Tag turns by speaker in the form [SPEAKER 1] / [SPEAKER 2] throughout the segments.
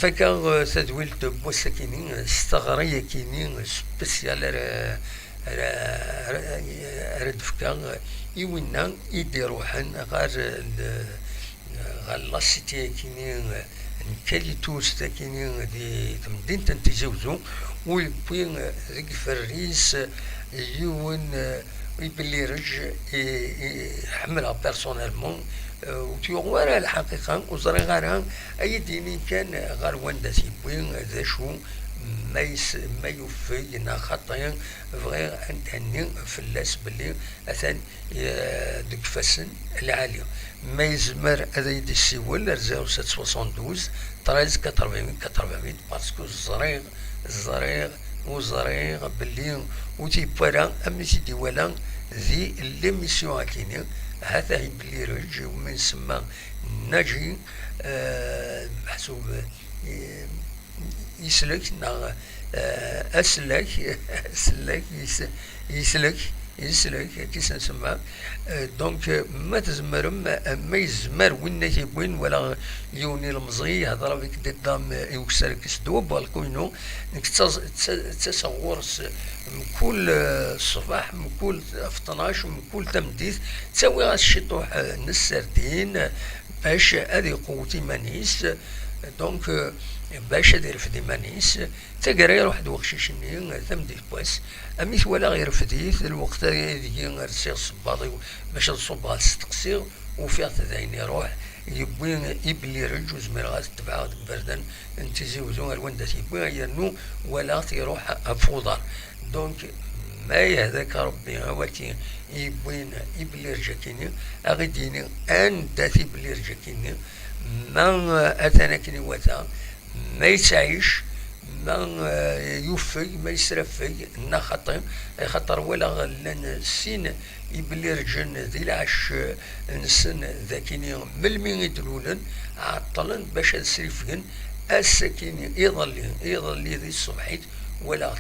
[SPEAKER 1] فكا تدويل بوسكيني استغرية كيني سبيسيال ردفكا يوينا يديروحن غير لاسيتي كيني نكاليتوس تاكيني دي تمدينة تيزوزو ويبوين ذيك فريس يون يبلي رج يحملها بيرسونيلمون وتيغوار الحقيقة وزري غارها أي ديني كان غار واندا سيبوين ذا شو ما يوفي خطايا بغير أن تهني فلاس باللي أثان ديك فاسن العالية ما يزمر هذا يدي السيول 0772 13 88 باسكو الزريغ باللي وتيبارا أمي سيدي ولا ذي ليميسيون هاكيني هذا هي باللي رج ومن سما ناجي محسوب يسلك أسلك يسلك كيس نسمع دونك ما تزمرم ما يزمر وين يبوين ولا يوني المزغي هضر بك قدام يكسر كسدوب والكوينو انك تصور من كل صباح من كل 12 من كل تمديث تسوي الشطوح نسردين باش هذه قوتي مانيس دونك باش دير في ديمانيس تقرا واحد وخشيشني ثمدي بواس اميت ولا غير فديث الوقت هذه غير صباطي باش نصبها تستقصير وفيها تدعيني روح يبلي رج وزمير غاز تبعها بردا انت زوزو غير وندا تيبوي يرنو ولا تيروح فوضى دونك ما يهذاك ربي هواتي يبوين يبلي رجاكيني اغديني انت تيبلي رجاكيني ما أتانا كني وتا ما يسعيش ما يوفي ما يسرفي نا خطر ولا غلان سين يبلي رجل ذي العش نسن ذاكيني ملمي يدلولن عطلن باش نسرفين السكيني يظل ذي الصبحيت ولا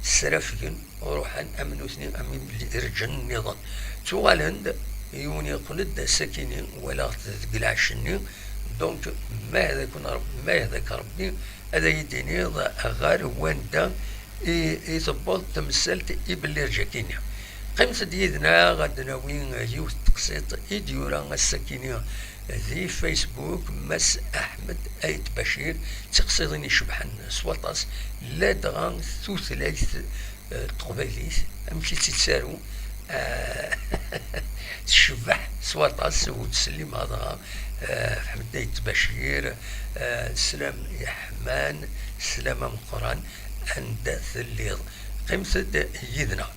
[SPEAKER 1] سرفين وروحا أمنوثني أمين رجل نظام توالند يوني قلد السكيني ولا تقلعشني دونك ما هذاك ربي هذا يديني غار واندا يثبط تمثلت يبلي رجاكينيا قيمة ديدنا غادنا وين يوث تقسيط يديورا السكينيا ذي فيسبوك مس أحمد أيت بشير تقصيدني شبحن سوطاس لا دغان ثلاث قبيليس أمشي تتسارو تشبح سوطاس وتسلم هذا حمد أيت بشير سلام يحمان سلام من قران عند ثليض قيمة يدنا